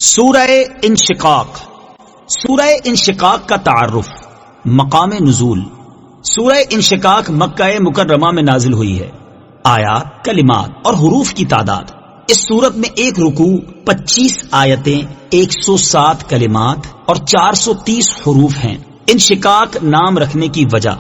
سورہ انشقاق. سورہ انشقاق کا تعارف. مقام نزول. سورہ انشقاق مکہ مکرمہ میں نازل ہوئی ہے. آیات، کلمات اور حروف کی تعداد. اس سورت میں ایک رکوع، 25 آیتیں، 107 کلمات اور 430 حروف ہیں. انشقاق نام رکھنے کی وجہ: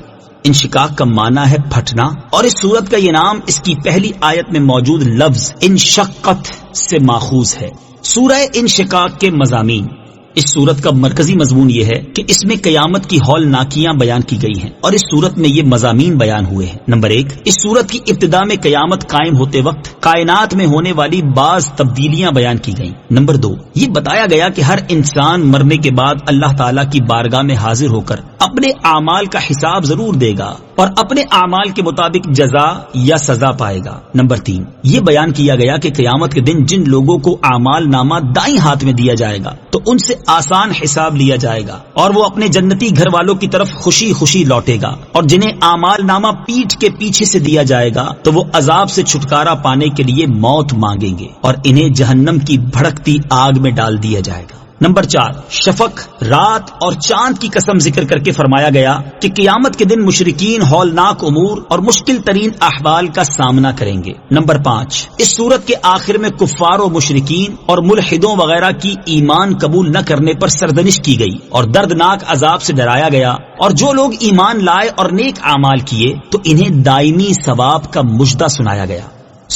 انشقاق کا معنی ہے پھٹنا، اور اس سورت کا یہ نام اس کی پہلی آیت میں موجود لفظ انشقت سے ماخوذ ہے. سورہ انشقاق کے مضامین. اس سورت کا مرکزی مضمون یہ ہے کہ اس میں قیامت کی ہولناکیاں بیان کی گئی ہیں، اور اس سورت میں یہ مضامین بیان ہوئے ہیں. نمبر 1، اس سورت کی ابتدا میں قیامت قائم ہوتے وقت کائنات میں ہونے والی بعض تبدیلیاں بیان کی گئیں. نمبر 2، یہ بتایا گیا کہ ہر انسان مرنے کے بعد اللہ تعالیٰ کی بارگاہ میں حاضر ہو کر اپنے اعمال کا حساب ضرور دے گا اور اپنے اعمال کے مطابق جزا یا سزا پائے گا. نمبر 3، یہ بیان کیا گیا کہ قیامت کے دن جن لوگوں کو اعمال نامہ دائیں ہاتھ میں دیا جائے گا تو ان سے آسان حساب لیا جائے گا اور وہ اپنے جنتی گھر والوں کی طرف خوشی خوشی لوٹے گا، اور جنہیں اعمال نامہ پیٹھ کے پیچھے سے دیا جائے گا تو وہ عذاب سے چھٹکارا پانے کے لیے موت مانگیں گے اور انہیں جہنم کی بھڑکتی آگ میں ڈال دیا جائے گا. نمبر 4، شفق، رات اور چاند کی قسم ذکر کر کے فرمایا گیا کہ قیامت کے دن مشرکین ہولناک امور اور مشکل ترین احوال کا سامنا کریں گے. نمبر 5، اس سورت کے آخر میں کفار و مشرکین اور ملحدوں وغیرہ کی ایمان قبول نہ کرنے پر سرزنش کی گئی اور دردناک عذاب سے ڈرایا گیا، اور جو لوگ ایمان لائے اور نیک اعمال کیے تو انہیں دائمی ثواب کا مژدہ سنایا گیا.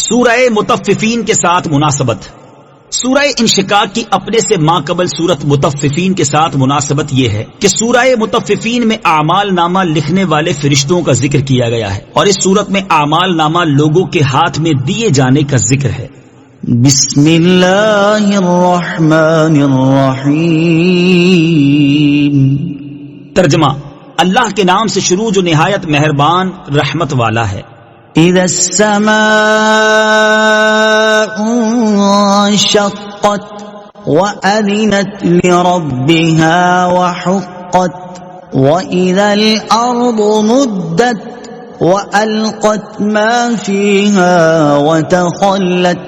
سورہ مطففین کے ساتھ مناسبت. سورہ انشقاق کی اپنے سے ماقبل سورت مطففین کے ساتھ مناسبت یہ ہے کہ سورہ مطففین میں اعمال نامہ لکھنے والے فرشتوں کا ذکر کیا گیا ہے، اور اس سورت میں اعمال نامہ لوگوں کے ہاتھ میں دیے جانے کا ذکر ہے. بسم اللہ الرحمن الرحیم. ترجمہ: اللہ کے نام سے شروع جو نہایت مہربان رحمت والا ہے. اذا السماء انشقت وأذنت لربها وحقت وإذا الأرض مدت وألقت ما فيها وتخلت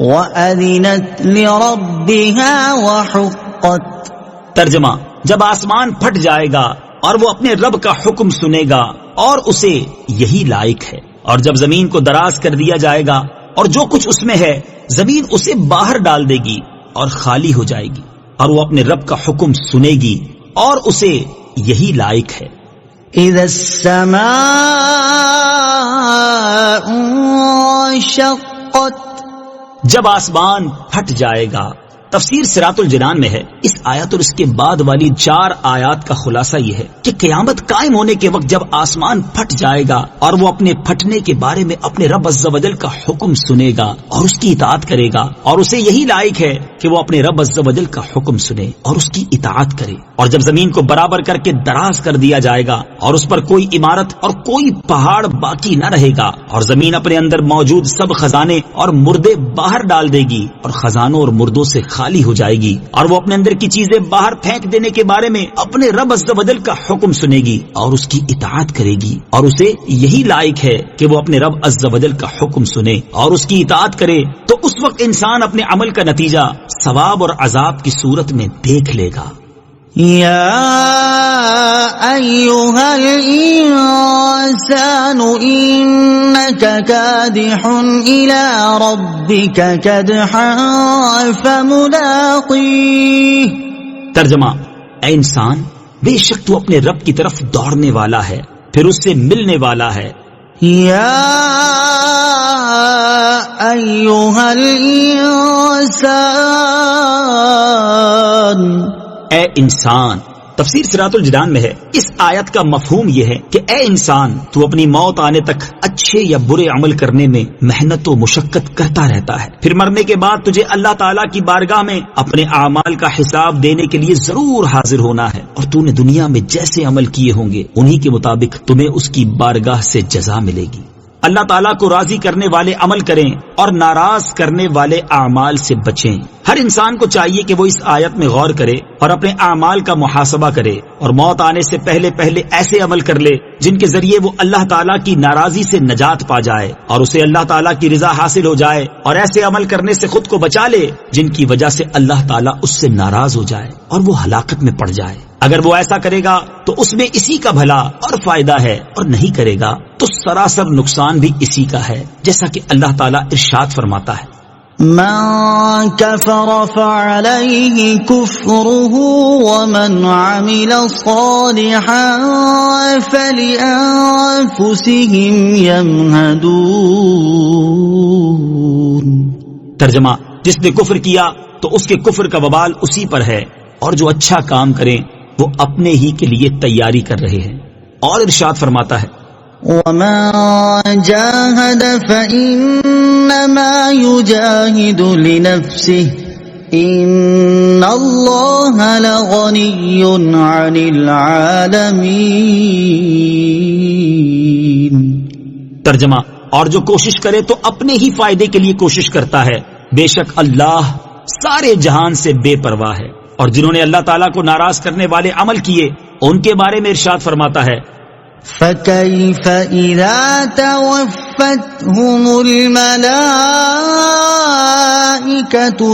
وأذنت لربها وحقت. ترجمہ: جب آسمان پھٹ جائے گا اور وہ اپنے رب کا حکم سنے گا اور اسے یہی لائق ہے، اور جب زمین کو دراز کر دیا جائے گا اور جو کچھ اس میں ہے زمین اسے باہر ڈال دے گی اور خالی ہو جائے گی، اور وہ اپنے رب کا حکم سنے گی اور اسے یہی لائق ہے. اذا السماء انشقت، جب آسمان پھٹ جائے گا. تفسیر صراط الجنان میں ہے. اس آیت اور اس کے بعد والی 4 آیات کا خلاصہ یہ ہے کہ قیامت قائم ہونے کے وقت جب آسمان پھٹ جائے گا اور وہ اپنے پھٹنے کے بارے میں اپنے رب عز و جل کا حکم سنے گا اور اس کی اطاعت کرے گا، اور اسے یہی لائق ہے کہ وہ اپنے رب عز و جل کا حکم سنے اور اس کی اطاعت کرے. اور جب زمین کو برابر کر کے دراز کر دیا جائے گا اور اس پر کوئی عمارت اور کوئی پہاڑ باقی نہ رہے گا، اور زمین اپنے اندر موجود سب خزانے اور مردے باہر ڈال دے گی اور خزانوں اور مردوں سے خالی ہو جائے گی، اور وہ اپنے اندر کی چیزیں باہر پھینک دینے کے بارے میں اپنے رب عز و جل کا حکم سنے گی اور اس کی اطاعت کرے گی، اور اسے یہی لائق ہے کہ وہ اپنے رب عز و جل کا حکم سنے اور اس کی اطاعت کرے، تو اس وقت انسان اپنے عمل کا نتیجہ ثواب اور عذاب کی صورت میں دیکھ لے گا. یا ایھا الانسان انک کادح الی ربک کدحا فملاقیہ. ترجمہ: اے انسان، بے شک تو اپنے رب کی طرف دوڑنے والا ہے، پھر اس سے ملنے والا ہے. یا ایھا الانسان، اے انسان. تفسیر صراط الجنان میں ہے. اس آیت کا مفہوم یہ ہے کہ اے انسان، تو اپنی موت آنے تک اچھے یا برے عمل کرنے میں محنت و مشقت کرتا رہتا ہے، پھر مرنے کے بعد تجھے اللہ تعالیٰ کی بارگاہ میں اپنے اعمال کا حساب دینے کے لیے ضرور حاضر ہونا ہے، اور تو نے دنیا میں جیسے عمل کیے ہوں گے انہی کے مطابق تمہیں اس کی بارگاہ سے جزا ملے گی. اللہ تعالیٰ کو راضی کرنے والے عمل کریں اور ناراض کرنے والے اعمال سے بچیں۔ ہر انسان کو چاہیے کہ وہ اس آیت میں غور کرے اور اپنے اعمال کا محاسبہ کرے اور موت آنے سے پہلے ایسے عمل کر لے جن کے ذریعے وہ اللہ تعالیٰ کی ناراضی سے نجات پا جائے اور اسے اللہ تعالیٰ کی رضا حاصل ہو جائے، اور ایسے عمل کرنے سے خود کو بچا لے جن کی وجہ سے اللہ تعالیٰ اس سے ناراض ہو جائے اور وہ ہلاکت میں پڑ جائے۔ اگر وہ ایسا کرے گا تو اس میں اسی کا بھلا اور فائدہ ہے، اور نہیں کرے گا تو سراسر نقصان بھی اسی کا ہے، جیسا کہ اللہ تعالیٰ ارشاد فرماتا ہے، من كفر فعليه كفره ومن عمل صالحا فلأنفسهم يمهدون۔ ترجمہ، جس نے کفر کیا تو اس کے کفر کا وبال اسی پر ہے، اور جو اچھا کام کریں وہ اپنے ہی کے لیے تیاری کر رہے ہیں۔ اور ارشاد فرماتا ہے، وَمَن جَاهَدَ فَإِنَّمَا يُجَاهِدُ لِنَفْسِهِ إِنَّ اللَّهَ لَغَنِيٌّ عَنِ الْعَالَمِينَ۔ ترجمہ، اور جو کوشش کرے تو اپنے ہی فائدے کے لیے کوشش کرتا ہے، بے شک اللہ سارے جہان سے بے پرواہ ہے۔ اور جنہوں نے اللہ تعالیٰ کو ناراض کرنے والے عمل کیے ان کے بارے میں ارشاد فرماتا ہے، فَكَيْفَ إِذَا تَوَفَّتْهُمُ الْمَلَائِكَةُ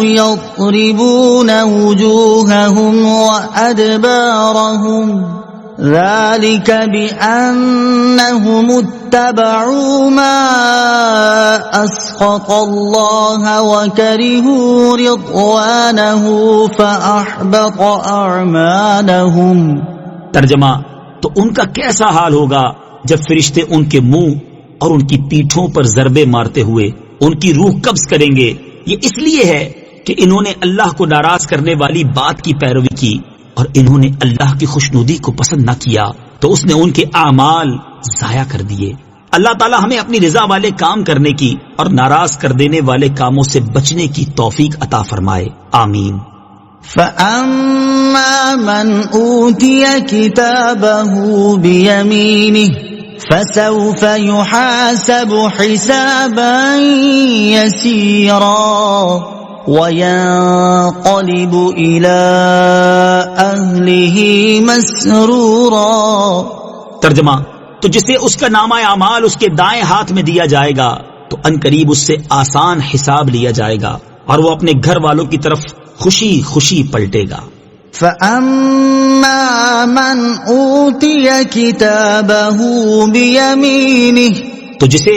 يَضْرِبُونَ وُجُوهَهُمْ وَأَدْبَارَهُمْ ذَلِكَ بِأَنَّهُمُ اتَّبَعُوا مَا أَسْخَطَ اللَّهَ وَكَرِهُوا رِضْوَانَهُ فَأَحْبَطَ أَعْمَالَهُمْ۔ ترجمہ، تو ان کا کیسا حال ہوگا جب فرشتے ان کے منہ اور ان کی پیٹھوں پر ضربے مارتے ہوئے ان کی روح قبض کریں گے۔ یہ اس لیے ہے کہ انہوں نے اللہ کو ناراض کرنے والی بات کی پیروی کی اور انہوں نے اللہ کی خوشنودی کو پسند نہ کیا، تو اس نے ان کے اعمال ضائع کر دیے۔ اللہ تعالی ہمیں اپنی رضا والے کام کرنے کی اور ناراض کر دینے والے کاموں سے بچنے کی توفیق عطا فرمائے، آمین۔ فَأَمَّا مَنْ أُوتِيَ كِتَابَهُ بِيَمِينِهِ فَسَوْفَ يُحَاسَبُ حِسَابًا يَسِيرًا وَيَنقَلِبُ إِلَىٰ أَهْلِهِ مَسْرُورًا۔ ترجمہ، تو جسے اس کا نامہ اعمال اس کے دائیں ہاتھ میں دیا جائے گا تو عنقریب اس سے آسان حساب لیا جائے گا اور وہ اپنے گھر والوں کی طرف خوشی خوشی پلٹے گا۔ فَأَمَّا مَنْ أُوتِيَ كِتَابَهُ بِيَمِينِهِ، تو جسے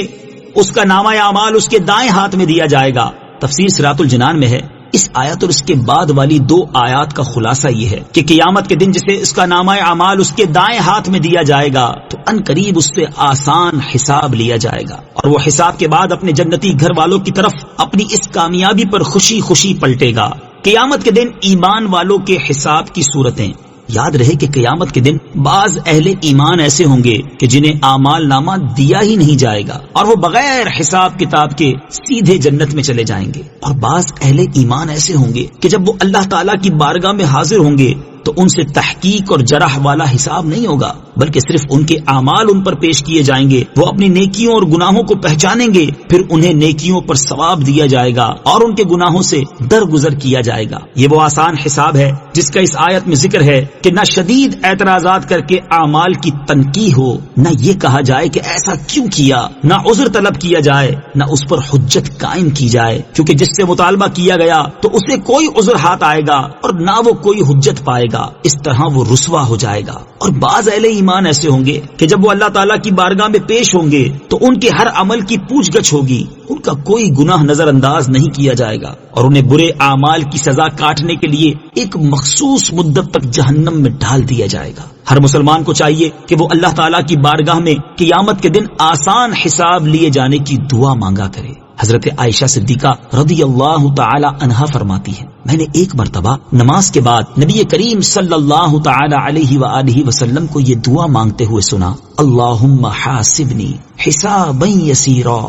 اس کا نامہ اعمال اس کے دائیں ہاتھ میں دیا جائے گا۔ تفسیر صراط الجنان میں ہے، اس آیت اور اس کے بعد والی 2 آیات کا خلاصہ یہ ہے کہ قیامت کے دن جسے اس کا نامہ اعمال اس کے دائیں ہاتھ میں دیا جائے گا تو ان قریب اس سے آسان حساب لیا جائے گا، اور وہ حساب کے بعد اپنے جنتی گھر والوں کی طرف اپنی اس کامیابی پر خوشی خوشی پلٹے گا۔ قیامت کے دن ایمان والوں کے حساب کی صورتیں۔ یاد رہے کہ قیامت کے دن بعض اہل ایمان ایسے ہوں گے کہ جنہیں اعمال نامہ دیا ہی نہیں جائے گا اور وہ بغیر حساب کتاب کے سیدھے جنت میں چلے جائیں گے، اور بعض اہل ایمان ایسے ہوں گے کہ جب وہ اللہ تعالیٰ کی بارگاہ میں حاضر ہوں گے تو ان سے تحقیق اور جرح والا حساب نہیں ہوگا، بلکہ صرف ان کے اعمال ان پر پیش کیے جائیں گے۔ وہ اپنی نیکیوں اور گناہوں کو پہچانیں گے، پھر انہیں نیکیوں پر ثواب دیا جائے گا اور ان کے گناہوں سے درگزر کیا جائے گا۔ یہ وہ آسان حساب ہے جس کا اس آیت میں ذکر ہے کہ نہ شدید اعتراضات کر کے اعمال کی تنقیح ہو، نہ یہ کہا جائے کہ ایسا کیوں کیا، نہ عذر طلب کیا جائے، نہ اس پر حجت قائم کی جائے، کیونکہ جس سے مطالبہ کیا گیا تو اسے کوئی عذر ہاتھ آئے گا اور نہ وہ کوئی حجت پائے گا، اس طرح وہ رسوا ہو جائے گا۔ اور بعض اہل ایمان ایسے ہوں گے کہ جب وہ اللہ تعالیٰ کی بارگاہ میں پیش ہوں گے تو ان کے ہر عمل کی پوچھ گچھ ہوگی، ان کا کوئی گناہ نظر انداز نہیں کیا جائے گا، اور انہیں برے اعمال کی سزا کاٹنے کے لیے ایک مخصوص مدت تک جہنم میں ڈال دیا جائے گا۔ ہر مسلمان کو چاہیے کہ وہ اللہ تعالیٰ کی بارگاہ میں قیامت کے دن آسان حساب لیے جانے کی دعا مانگا کرے۔ حضرت عائشہ صدیقہ رضی اللہ تعالی عنہا فرماتی ہے، میں نے ایک مرتبہ نماز کے بعد نبی کریم صلی اللہ تعالی علیہ وآلہ وسلم کو یہ دعا مانگتے ہوئے سنا، اللہم حاسبنی حسابا یسیرا،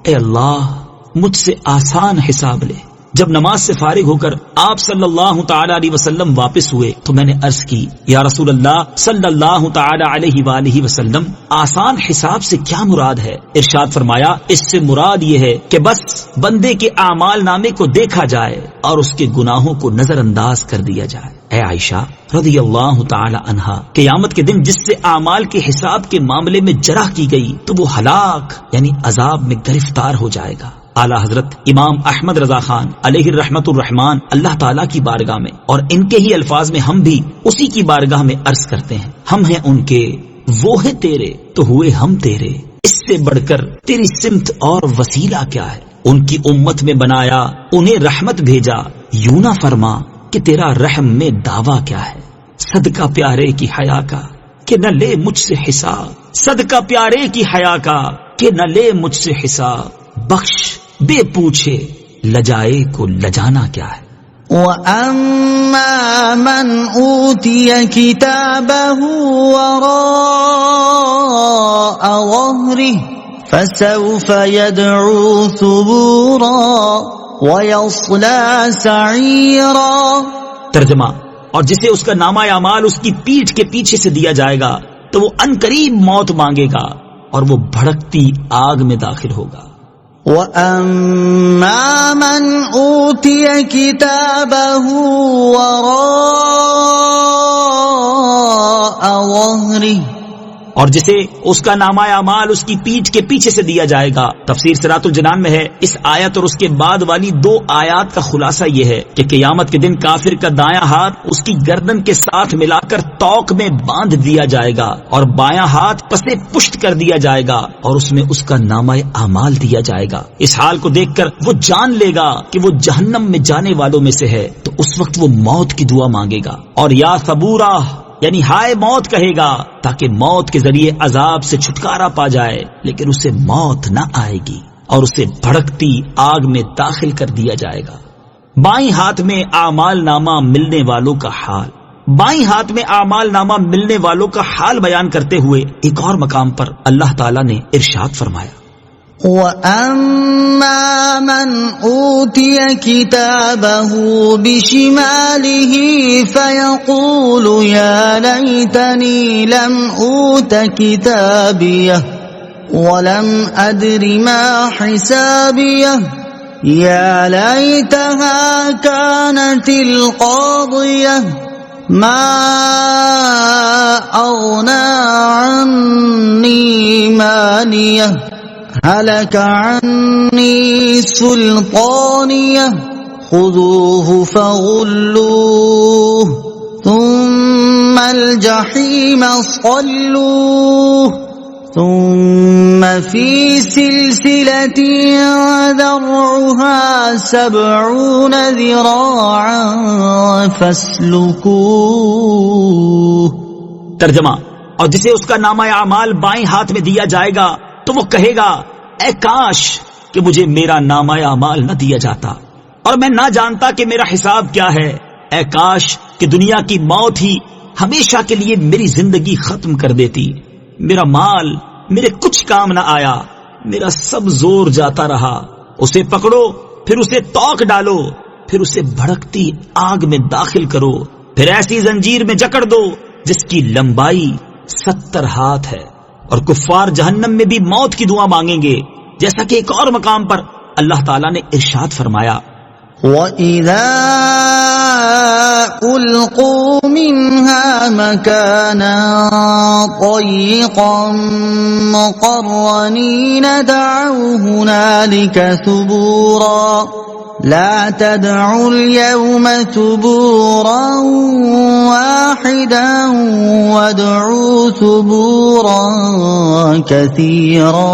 اے اللہ مجھ سے آسان حساب لے، جب نماز سے فارغ ہو کر آپ صلی اللہ تعالی علیہ وسلم واپس ہوئے تو میں نے عرض کی یا رسول اللہ صلی اللہ تعالی علیہ وآلہ وسلم آسان حساب سے کیا مراد ہے؟ ارشاد فرمایا اس سے مراد یہ ہے کہ بس بندے کے اعمال نامے کو دیکھا جائے اور اس کے گناہوں کو نظر انداز کر دیا جائے۔ اے عائشہ رضی اللہ تعالی عنہا، قیامت کے دن جس سے اعمال کے حساب کے معاملے میں جرح کی گئی تو وہ ہلاک یعنی عذاب میں گرفتار ہو جائے گا۔ اعلیٰ حضرت امام احمد رضا خان علیہ الرحمت الرحمان اللہ تعالیٰ کی بارگاہ میں اور ان کے ہی الفاظ میں ہم بھی اسی کی بارگاہ میں عرض کرتے ہیں، ہم ہیں ان کے، وہ ہے تیرے تو ہوئے ہم تیرے، اس سے بڑھ کر تیری سمت اور وسیلہ کیا ہے؟ ان کی امت میں بنایا، انہیں رحمت بھیجا، یوں نہ فرما کہ تیرا رحم میں دعویٰ کیا ہے؟ صدقہ پیارے کی حیا کا کہ نہ لے مجھ سے حساب، صدقہ پیارے کی حیا کا کہ نہ لے مجھ سے حساب، بخش بے پوچھے لجائے کو لجانا کیا ہے؟ وَأَمَّا مَنْ أُوتِيَ كِتَابَهُ وَرَاءَ ظَهْرِهِ فَسَوْفَ يَدْعُو ثُبُورًا وَيَصْلَى سَعِيرًا۔ ترجمہ، اور جسے اس کا نامہ اعمال اس کی پیٹھ کے پیچھے سے دیا جائے گا تو وہ عنقریب موت مانگے گا اور وہ بھڑکتی آگ میں داخل ہوگا۔ وَأَمَّا مَنْ أُوتِيَ كِتَابَهُ وَرَاءَ ظَهْرِهِ، اور جسے اس کا نامہ اعمال اس کی پیٹھ کے پیچھے سے دیا جائے گا۔ تفسیر صراط الجنان میں ہے اس آیت اور اس کے بعد والی 2 آیات کا خلاصہ یہ ہے کہ قیامت کے دن کافر کا دایاں ہاتھ اس کی گردن کے ساتھ ملا کر توق میں باندھ دیا جائے گا اور بایاں ہاتھ پسے پشت کر دیا جائے گا اور اس میں اس کا نامہ اعمال دیا جائے گا۔ اس حال کو دیکھ کر وہ جان لے گا کہ وہ جہنم میں جانے والوں میں سے ہے، تو اس وقت وہ موت کی دعا مانگے گا اور یا صبورا یعنی ہائے موت کہے گا، تاکہ موت کے ذریعے عذاب سے چھٹکارا پا جائے، لیکن اسے موت نہ آئے گی اور اسے بھڑکتی آگ میں داخل کر دیا جائے گا۔ بائیں ہاتھ میں اعمال نامہ ملنے والوں کا حال، بائیں ہاتھ میں اعمال نامہ ملنے والوں کا حال بیان کرتے ہوئے ایک اور مقام پر اللہ تعالیٰ نے ارشاد فرمایا، وَأَمَّا مَنْ أُوتِيَ كِتَابَهُ بِشِمَالِهِ فَيَقُولُ يَا لَيْتَنِي لَمْ أُوتَ كِتَابِيَهْ وَلَمْ أَدْرِ مَا حِسَابِيَهْ يَا لَيْتَهَا كَانَتِ الْقَاضِيَةَ مَا أَغْنَى عَنِّي مَالِيَهْ هلك عني سلطانيه خذوه فغلوه ثم الجحيم صلوه ثم في سلسلة ذرعها 70 ذراعا فاسلكوه۔ ترجمہ، اور جسے اس کا نامہ اعمال بائیں ہاتھ میں دیا جائے گا تو وہ کہے گا اے کاش کہ مجھے میرا نامہ اعمال نہ دیا جاتا اور میں نہ جانتا کہ میرا حساب کیا ہے۔ اے کاش کہ دنیا کی موت ہی ہمیشہ کے لیے میری زندگی ختم کر دیتی، میرا مال میرے کچھ کام نہ آیا، میرا سب زور جاتا رہا۔ اسے پکڑو، پھر اسے توق ڈالو، پھر اسے بھڑکتی آگ میں داخل کرو، پھر ایسی زنجیر میں جکڑ دو جس کی لمبائی 70 ہاتھ ہے، اور کفار جہنم میں بھی موت کی دعا مانگیں گے، جیسا کہ ایک اور مقام پر اللہ تعالیٰ نے ارشاد فرمایا، وَإِذَا أُلْقُوا مِنْهَا مَكَانًا ضَيِّقًا مُقَرَّنِينَ دَعَوْا هُنَالِكَ ثُبُورًا لا تدعوا اليوم ثبورا واحدا وادعوا ثبورا كثيرا۔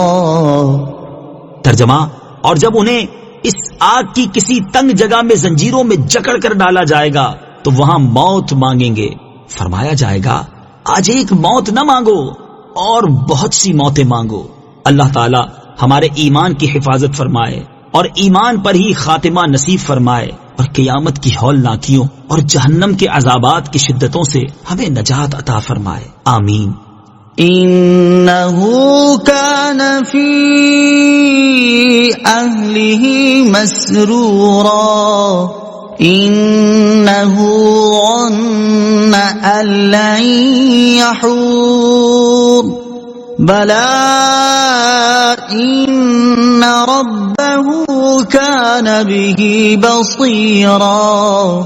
ترجمہ، اور جب انہیں اس آگ کی کسی تنگ جگہ میں زنجیروں میں جکڑ کر ڈالا جائے گا تو وہاں موت مانگیں گے، فرمایا جائے گا آج ایک موت نہ مانگو اور بہت سی موتیں مانگو۔ اللہ تعالی ہمارے ایمان کی حفاظت فرمائے اور ایمان پر ہی خاتمہ نصیب فرمائے، اور قیامت کی ہولناکیوں اور جہنم کے عذابات کی شدتوں سے ہمیں نجات عطا فرمائے، آمین۔ إنه كان في أهله مسرورا إنه ظن أن لن يحور بلى إن ربه كان به بصيرا.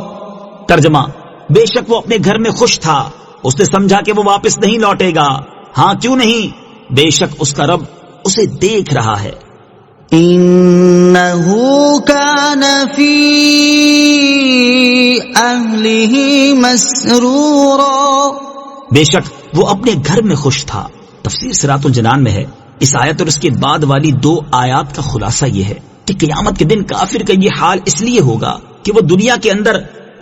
ترجمہ: بے شک وہ اپنے گھر میں خوش تھا، اس نے سمجھا کہ وہ واپس نہیں لوٹے گا. ہاں کیوں نہیں، بے شک اس کا رب اسے دیکھ رہا ہے. إنه كان في أهله مسرورا. بے شک وہ اپنے گھر میں خوش تھا. تفسیر صراط الجنان میں ہے. اس آیت اور اس کے بعد والی 2 آیات کا خلاصہ یہ ہے کہ قیامت کے دن کافر کا یہ حال اس لیے ہوگا کہ وہ دنیا کے اندر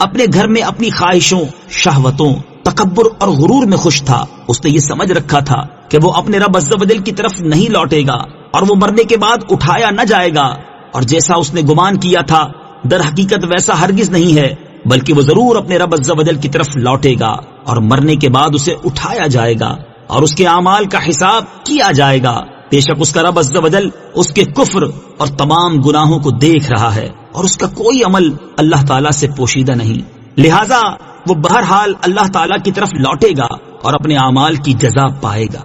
اپنے گھر میں اپنی خواہشوں، شہوتوں، تکبر اور غرور میں خوش تھا. اس نے یہ سمجھ رکھا تھا کہ وہ اپنے رب عز و جل کی طرف نہیں لوٹے گا اور وہ مرنے کے بعد اٹھایا نہ جائے گا، اور جیسا اس نے گمان کیا تھا در حقیقت ویسا ہرگز نہیں ہے، بلکہ وہ ضرور اپنے رب عز و جل کی طرف لوٹے گا اور مرنے کے بعد اسے اٹھایا جائے گا اور اس کے اعمال کا حساب کیا جائے گا. بے شک اس کا رب عز و جل اس کے کفر اور تمام گناہوں کو دیکھ رہا ہے اور اس کا کوئی عمل اللہ تعالیٰ سے پوشیدہ نہیں، لہذا وہ بہرحال اللہ تعالیٰ کی طرف لوٹے گا اور اپنے اعمال کی جزا پائے گا.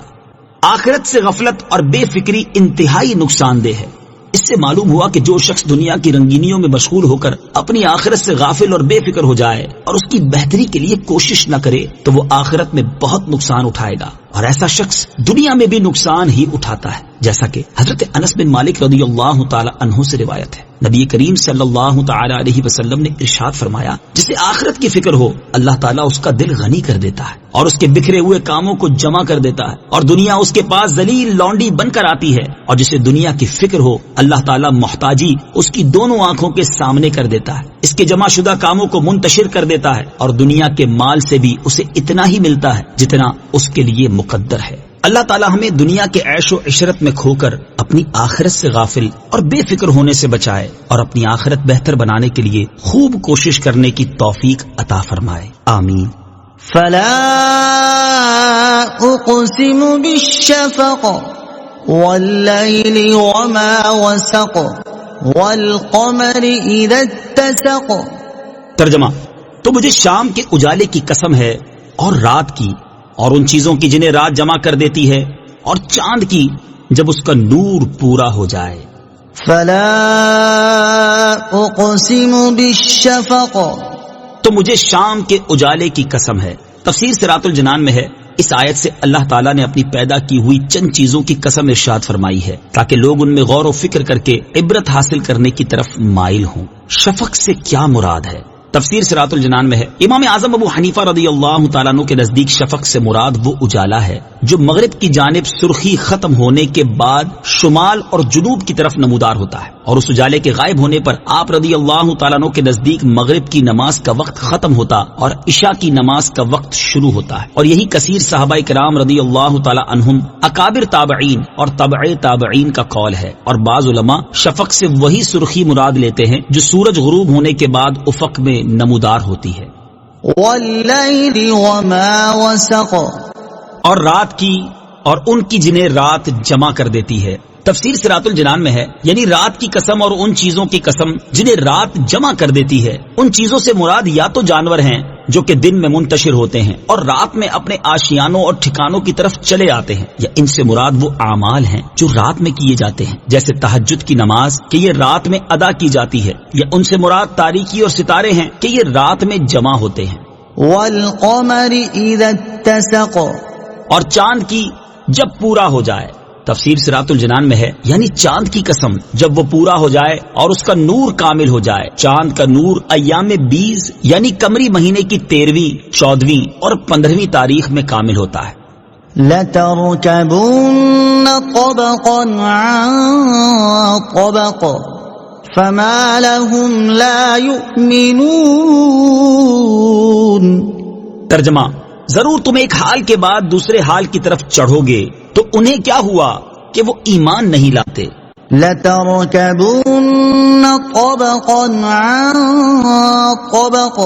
آخرت سے غفلت اور بے فکری انتہائی نقصان دہ ہے. اس سے معلوم ہوا کہ جو شخص دنیا کی رنگینیوں میں مشغول ہو کر اپنی آخرت سے غافل اور بے فکر ہو جائے اور اس کی بہتری کے لیے کوشش نہ کرے تو وہ آخرت میں بہت نقصان اٹھائے گا، اور ایسا شخص دنیا میں بھی نقصان ہی اٹھاتا ہے. جیسا کہ حضرت انس بن مالک رضی اللہ تعالی عنہ سے روایت ہے، نبی کریم صلی اللہ تعالی علیہ وسلم نے ارشاد فرمایا، جسے آخرت کی فکر ہو اللہ تعالیٰ اس کا دل غنی کر دیتا ہے اور اس کے بکھرے ہوئے کاموں کو جمع کر دیتا ہے، اور دنیا اس کے پاس ذلیل لونڈی بن کر آتی ہے. اور جسے دنیا کی فکر ہو اللہ تعالیٰ محتاجی اس کی دونوں آنکھوں کے سامنے کر دیتا ہے، اس کے جمع شدہ کاموں کو منتشر کر دیتا ہے، اور دنیا کے مال سے بھی اسے اتنا ہی ملتا ہے جتنا اس کے لیے مقدر ہے. اللہ تعالیٰ ہمیں دنیا کے عیش و عشرت میں کھو کر اپنی آخرت سے غافل اور بے فکر ہونے سے بچائے اور اپنی آخرت بہتر بنانے کے لیے خوب کوشش کرنے کی توفیق عطا فرمائے. آمین. فلا اقسم بالشفق واللیل وما وسق والقمر اذا اتسق. ترجمہ: تو مجھے شام کے اجالے کی قسم ہے اور رات کی اور ان چیزوں کی جنہیں رات جمع کر دیتی ہے، اور چاند کی جب اس کا نور پورا ہو جائے. فلا اقسم بالشفق. تو مجھے شام کے اجالے کی قسم ہے. تفسیر صراط الجنان میں ہے، اس آیت سے اللہ تعالیٰ نے اپنی پیدا کی ہوئی چند چیزوں کی قسم ارشاد فرمائی ہے تاکہ لوگ ان میں غور و فکر کر کے عبرت حاصل کرنے کی طرف مائل ہوں. شفق سے کیا مراد ہے؟ تفسیر صراط الجنان میں ہے، امام اعظم ابو حنیفہ رضی اللہ تعالیٰ عنہ کے نزدیک شفق سے مراد وہ اجالا ہے جو مغرب کی جانب سرخی ختم ہونے کے بعد شمال اور جنوب کی طرف نمودار ہوتا ہے، اور اس اجالے کے غائب ہونے پر آپ رضی اللہ تعالیٰ عنہ کے نزدیک مغرب کی نماز کا وقت ختم ہوتا اور عشاء کی نماز کا وقت شروع ہوتا ہے. اور یہی کثیر صحابہ کرام رضی اللہ تعالیٰ عنہم، اکابر تابعین اور تبع تابعین کا قول ہے. اور بعض علماء شفق سے وہی سرخی مراد لیتے ہیں جو سورج غروب ہونے کے بعد افق میں نمودار ہوتی ہے. واللیل وما وسق. اور رات کی اور ان کی جنہیں رات جمع کر دیتی ہے. تفسیر صراط الجنان میں ہے، یعنی رات کی قسم اور ان چیزوں کی قسم جنہیں رات جمع کر دیتی ہے. ان چیزوں سے مراد یا تو جانور ہیں جو کہ دن میں منتشر ہوتے ہیں اور رات میں اپنے آشیانوں اور ٹھکانوں کی طرف چلے آتے ہیں، یا ان سے مراد وہ اعمال ہیں جو رات میں کیے جاتے ہیں جیسے تہجد کی نماز کہ یہ رات میں ادا کی جاتی ہے، یا ان سے مراد تاریکی اور ستارے ہیں کہ یہ رات میں جمع ہوتے ہیں. والقمر اذا اتسق. اور چاند کی جب پورا ہو جائے. تفسیر صراط الجنان میں ہے، یعنی چاند کی قسم جب وہ پورا ہو جائے اور اس کا نور کامل ہو جائے. چاند کا نور ایام 20 یعنی قمری مہینے کی 13ویں، 14ویں اور 15ویں تاریخ میں کامل ہوتا ہے. لتركبن طبقا عن طبق فما لهم لا يؤمنون. ترجمہ: ضرور تم ایک حال کے بعد دوسرے حال کی طرف چڑھو گے تو انہیں کیا ہوا کہ وہ ایمان نہیں لاتے. لتركبن طبقا عن طبق.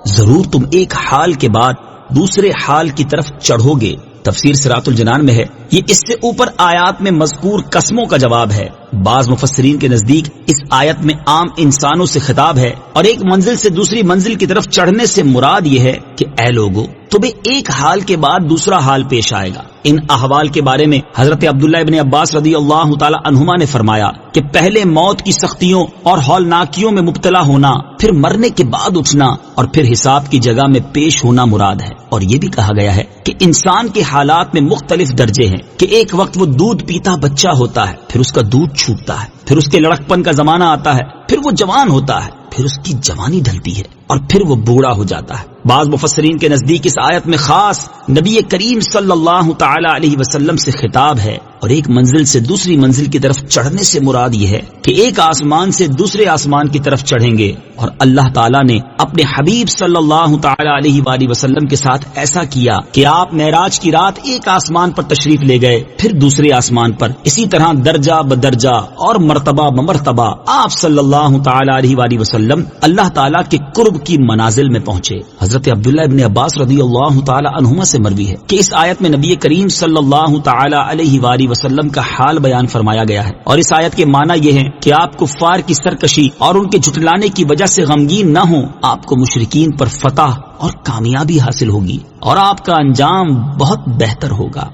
ضرور تم ایک حال کے بعد دوسرے حال کی طرف چڑھو گے تفسیر صراط الجنان میں ہے، یہ اس سے اوپر آیات میں مذکور قسموں کا جواب ہے۔ بعض مفسرین کے نزدیک اس آیت میں عام انسانوں سے خطاب ہے، اور ایک منزل سے دوسری منزل کی طرف چڑھنے سے مراد یہ ہے کہ اے لوگو، تمہیں ایک حال کے بعد دوسرا حال پیش آئے گا۔ ان احوال کے بارے میں حضرت عبداللہ ابن عباس رضی اللہ تعالی عنہما نے فرمایا کہ پہلے موت کی سختیوں اور ہولناکیوں میں مبتلا ہونا، پھر مرنے کے بعد اٹھنا، اور پھر حساب کی جگہ میں پیش ہونا مراد ہے۔ اور یہ بھی کہا گیا ہے کہ انسان کے حالات میں مختلف درجے ہیں، کہ ایک وقت وہ دودھ پیتا بچہ ہوتا ہے، پھر اس کا دودھ چھوٹتا ہے، پھر اس کے لڑکپن کا زمانہ آتا ہے، پھر وہ جوان ہوتا ہے، پھر اس کی جوانی ڈھلتی ہے، اور پھر وہ بوڑھا ہو جاتا ہے۔ بعض مفسرین کے نزدیک اس آیت میں خاص نبی کریم صلی اللہ تعالی علیہ وسلم سے خطاب ہے، اور ایک منزل سے دوسری منزل کی طرف چڑھنے سے مراد یہ ہے کہ ایک آسمان سے دوسرے آسمان کی طرف چڑھیں گے، اور اللہ تعالیٰ نے اپنے حبیب صلی اللہ تعالی علیہ وآلہ وسلم کے ساتھ ایسا کیا کہ آپ معراج کی رات ایک آسمان پر تشریف لے گئے، پھر دوسرے آسمان پر، اسی طرح درجہ بدرجہ اور مرتبہ بمرتبہ آپ صلی اللہ تعالی علیہ وآلہ وسلم اللہ تعالیٰ کے قرب کی منازل میں پہنچے۔ حضرت عبداللہ ابن عباس رضی اللہ تعالی عنہما سے مروی ہے کہ اس آیت میں نبی کریم صلی اللہ تعالی علیہ وآلہ وسلم کا حال بیان فرمایا گیا ہے، اور اس آیت کے معنی یہ ہے کہ آپ کفار کی سرکشی اور ان کے جھٹلانے کی وجہ سے غمگین نہ ہوں، آپ کو مشرکین پر فتح اور کامیابی حاصل ہوگی، اور آپ کا انجام بہت بہتر ہوگا۔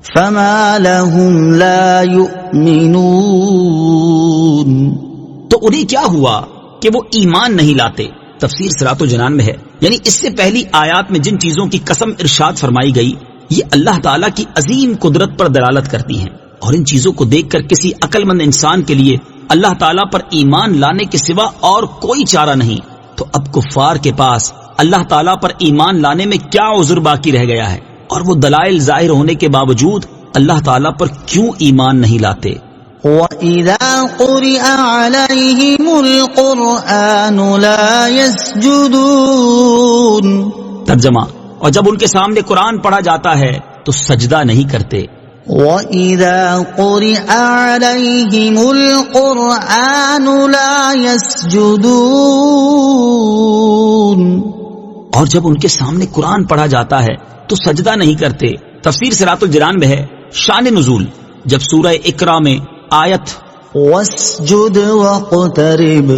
فما لهم لا يؤمنون، تو انہیں کیا ہوا کہ وہ ایمان نہیں لاتے؟ تفسیر صراط الجنان میں ہے، یعنی اس سے پہلی آیات میں جن چیزوں کی قسم ارشاد فرمائی گئی، یہ اللہ تعالیٰ کی عظیم قدرت پر دلالت کرتی ہیں، اور ان چیزوں کو دیکھ کر کسی عقل مند انسان کے لیے اللہ تعالیٰ پر ایمان لانے کے سوا اور کوئی چارہ نہیں۔ تو اب کفار کے پاس اللہ تعالیٰ پر ایمان لانے میں کیا عذر باقی رہ گیا ہے، اور وہ دلائل ظاہر ہونے کے باوجود اللہ تعالیٰ پر کیوں ایمان نہیں لاتے؟ وَإِذَا قُرِئَ عَلَيْهِمُ الْقُرْآنُ لَا يَسْجُدُونَ، ترجمہ، اور جب ان کے سامنے قرآن پڑھا جاتا ہے تو سجدہ نہیں کرتے۔ وَإِذَا قُرِئَ عَلَيْهِمُ الْقُرْآنُ لَا يَسْجُدُونَ، اور جب ان کے سامنے قرآن پڑھا جاتا ہے تو سجدہ نہیں کرتے۔ تفسیر صراط الجنان میں ہے، شان نزول، جب سورہ اقرا میں آیت وَاسْجُدْ وَاقْتَرِبْ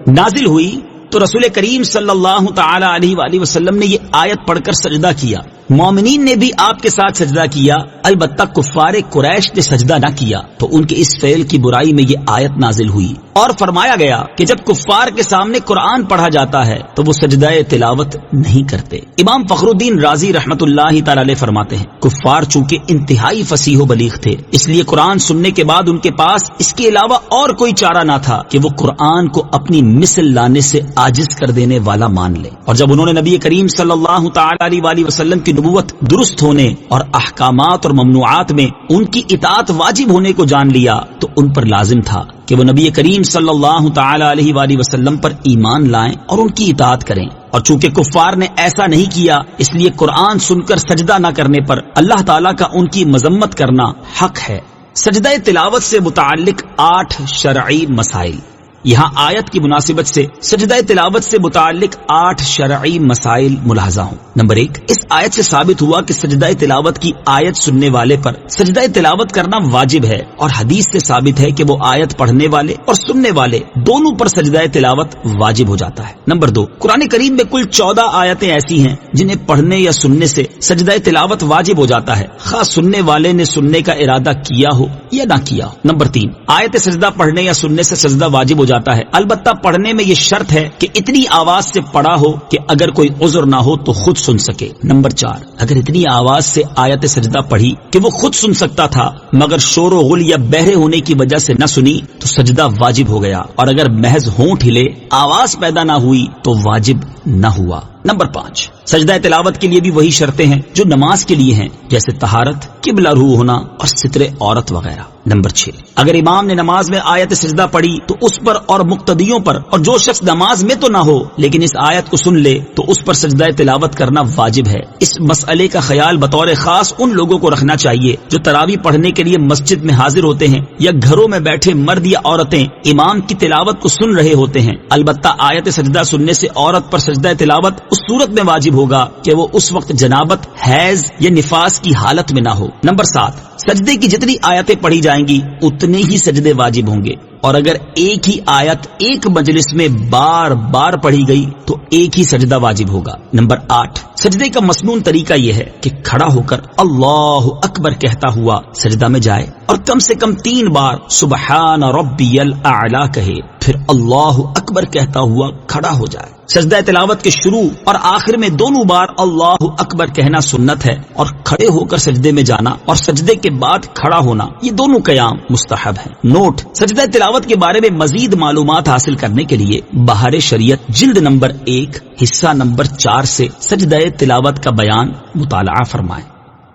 نازل ہوئی تو رسول کریم صلی اللہ تعالی علیہ وآلہ وسلم نے یہ آیت پڑھ کر سجدہ کیا۔ مومنین نے بھی آپ کے ساتھ سجدہ کیا، البتہ کفار قریش نے سجدہ نہ کیا، تو ان کے اس فعل کی برائی میں یہ آیت نازل ہوئی، اور فرمایا گیا کہ جب کفار کے سامنے قرآن پڑھا جاتا ہے تو وہ سجدہ تلاوت نہیں کرتے۔ امام فخر الدین رازی رحمت اللہ تعالی علیہ فرماتے ہیں، کفار چونکہ انتہائی فصیح و بلیغ تھے، اس لیے قرآن سننے کے بعد ان کے پاس اس کے علاوہ اور کوئی چارہ نہ تھا کہ وہ قرآن کو اپنی مثل لانے سے عاجز کر دینے والا مان لے۔ اور جب انہوں نے نبی کریم صلی اللہ تعالی علیہ وآلہ وسلم کی نبوت درست ہونے اور احکامات اور ممنوعات میں ان کی اطاعت واجب ہونے کو جان لیا، تو ان پر لازم تھا کہ وہ نبی کریم صلی اللہ تعالی علیہ وآلہ وسلم پر ایمان لائیں اور ان کی اطاعت کریں۔ اور چونکہ کفار نے ایسا نہیں کیا، اس لیے قرآن سن کر سجدہ نہ کرنے پر اللہ تعالیٰ کا ان کی مذمت کرنا حق ہے۔ سجدہ تلاوت سے متعلق 8 شرعی مسائل۔ یہاں آیت کی مناسبت سے سجدہ تلاوت سے متعلق 8 شرعی مسائل ملاحظہ ہوں۔ نمبر 1، اس آیت سے ثابت ہوا کہ سجدہ تلاوت کی آیت سننے والے پر سجدہ تلاوت کرنا واجب ہے، اور حدیث سے ثابت ہے کہ وہ آیت پڑھنے والے اور سننے والے دونوں پر سجدہ تلاوت واجب ہو جاتا ہے۔ نمبر 2، قرآن کریم میں کل 14 آیتیں ایسی ہیں جنہیں پڑھنے یا سننے سے سجدہ تلاوت واجب ہو جاتا ہے، خاص سننے والے نے سننے کا ارادہ کیا ہو یا نہ کیا ہو۔ نمبر 3، آیت سجدہ پڑھنے یا سننے سے سجدہ واجب ہو جاتا ہے، البتہ پڑھنے میں یہ شرط ہے کہ اتنی آواز سے پڑھا ہو کہ اگر کوئی عذر نہ ہو تو خود سن سکے۔ نمبر 4، اگر اتنی آواز سے آیت سجدہ پڑھی کہ وہ خود سن سکتا تھا مگر شور و غل یا بہرے ہونے کی وجہ سے نہ سنی تو سجدہ واجب ہو گیا، اور اگر محض ہونٹ ہلے آواز پیدا نہ ہوئی تو واجب نہ ہوا۔ نمبر 5، سجدہ تلاوت کے لیے بھی وہی شرطیں ہیں جو نماز کے لیے ہیں، جیسے طہارت، قبلہ روح ہونا اور ستر عورت وغیرہ۔ نمبر 6، اگر امام نے نماز میں آیت سجدہ پڑھی تو اس پر اور مقتدیوں پر، اور جو شخص نماز میں تو نہ ہو لیکن اس آیت کو سن لے تو اس پر سجدہ تلاوت کرنا واجب ہے۔ اس مسئلے کا خیال بطور خاص ان لوگوں کو رکھنا چاہیے جو تراویح پڑھنے کے لیے مسجد میں حاضر ہوتے ہیں یا گھروں میں بیٹھے مرد یا عورتیں امام کی تلاوت کو سن رہے ہوتے ہیں۔ البتہ آیت سجدہ سننے سے عورت پر سجدہ تلاوت اس صورت میں واجب ہوگا کہ وہ اس وقت جنابت، حیض یا نفاس کی حالت میں نہ ہو۔ نمبر 7، سجدے کی جتنی آیتیں پڑھی جائیں گی اتنے ہی سجدے واجب ہوں گے، اور اگر ایک ہی آیت ایک مجلس میں بار بار پڑھی گئی تو ایک ہی سجدہ واجب ہوگا۔ نمبر 8، سجدے کا مسنون طریقہ یہ ہے کہ کھڑا ہو کر اللہ اکبر کہتا ہوا سجدہ میں جائے اور کم سے کم 3 بار سبحان ربی الاعلی کہے، پھر اللہ اکبر کہتا ہوا کھڑا ہو جائے۔ سجدہ تلاوت کے شروع اور آخر میں دونوں بار اللہ اکبر کہنا سنت ہے، اور کھڑے ہو کر سجدے میں جانا اور سجدے کے بعد کھڑا ہونا یہ دونوں قیام مستحب ہیں۔ نوٹ: سجدہ تلاوت کے بارے میں مزید معلومات حاصل کرنے کے لیے بہار شریعت جلد نمبر 1 حصہ نمبر 4 سے سجدہ تلاوت کا بیان مطالعہ فرمائیں۔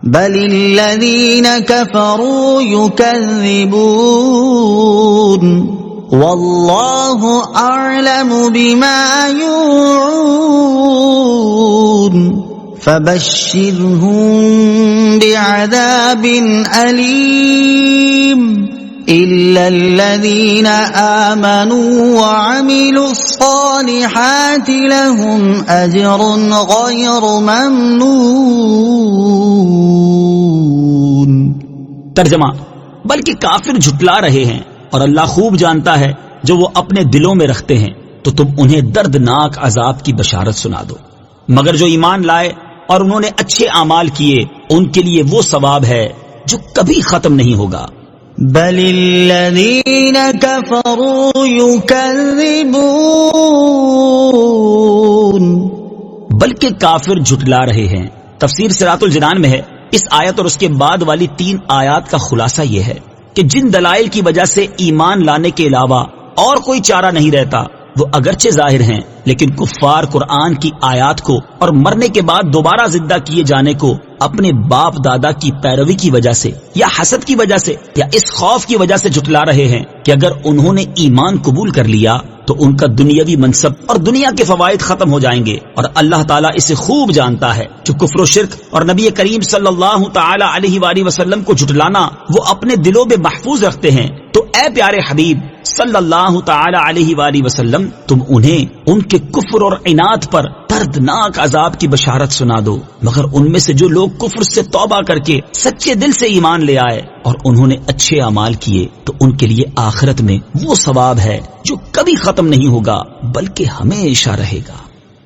بل الذین کفروا یکذبون واللہ اعلم بما یوعون فبشرهم بعذاب علیم إلا الذين آمنوا وعملوا الصالحات لهم أجر غير ممنون۔ ترجمہ: بلکہ کافر جھٹلا رہے ہیں اور اللہ خوب جانتا ہے جو وہ اپنے دلوں میں رکھتے ہیں، تو تم انہیں دردناک عذاب کی بشارت سنا دو۔ مگر جو ایمان لائے اور انہوں نے اچھے اعمال کیے ان کے لیے وہ ثواب ہے جو کبھی ختم نہیں ہوگا۔ بل الذین کفروا یکذبون، بلکہ کافر جھٹلا رہے ہیں۔ تفسیر صراط الجنان میں ہے، اس آیت اور اس کے بعد والی 3 آیات کا خلاصہ یہ ہے کہ جن دلائل کی وجہ سے ایمان لانے کے علاوہ اور کوئی چارہ نہیں رہتا وہ اگرچہ ظاہر ہیں، لیکن کفار قرآن کی آیات کو اور مرنے کے بعد دوبارہ زندہ کیے جانے کو اپنے باپ دادا کی پیروی کی وجہ سے یا حسد کی وجہ سے یا اس خوف کی وجہ سے جھٹلا رہے ہیں کہ اگر انہوں نے ایمان قبول کر لیا تو ان کا دنیاوی منصب اور دنیا کے فوائد ختم ہو جائیں گے، اور اللہ تعالیٰ اسے خوب جانتا ہے۔ جو کفر و شرک اور نبی کریم صلی اللہ تعالی علیہ وآلہ وسلم کو جھٹلانا وہ اپنے دلوں میں محفوظ رکھتے ہیں، تو اے پیارے حبیب صلی اللہ تعالی علیہ وآلہ وسلم تم انہیں ان کے کفر اور عناد پر دردناک عذاب کی بشارت سنا دو۔ مگر ان میں سے جو لوگ کفر سے توبہ کر کے سچے دل سے ایمان لے آئے اور انہوں نے اچھے اعمال کیے تو ان کے لیے آخرت میں وہ ثواب ہے جو کبھی ختم نہیں ہوگا بلکہ ہمیشہ رہے گا۔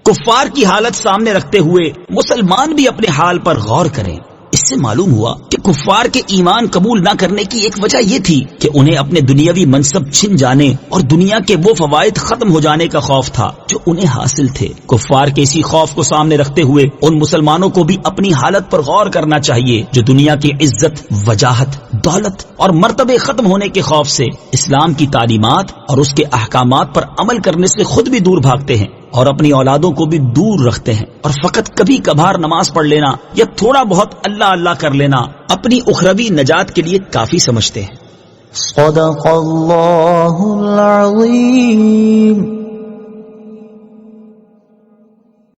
کفار کی حالت سامنے رکھتے ہوئے مسلمان بھی اپنے حال پر غور کریں۔ اس سے معلوم ہوا کہ کفار کے ایمان قبول نہ کرنے کی ایک وجہ یہ تھی کہ انہیں اپنے دنیاوی منصب چھن جانے اور دنیا کے وہ فوائد ختم ہو جانے کا خوف تھا جو انہیں حاصل تھے۔ کفار کے اسی خوف کو سامنے رکھتے ہوئے ان مسلمانوں کو بھی اپنی حالت پر غور کرنا چاہیے جو دنیا کی عزت، وجاہت، دولت اور مرتبے ختم ہونے کے خوف سے اسلام کی تعلیمات اور اس کے احکامات پر عمل کرنے سے خود بھی دور بھاگتے ہیں اور اپنی اولادوں کو بھی دور رکھتے ہیں، اور فقط کبھی کبھار نماز پڑھ لینا یا تھوڑا بہت اللہ اللہ کر لینا اپنی اخروی نجات کے لیے کافی سمجھتے ہیں۔ صدق اللہ العظیم۔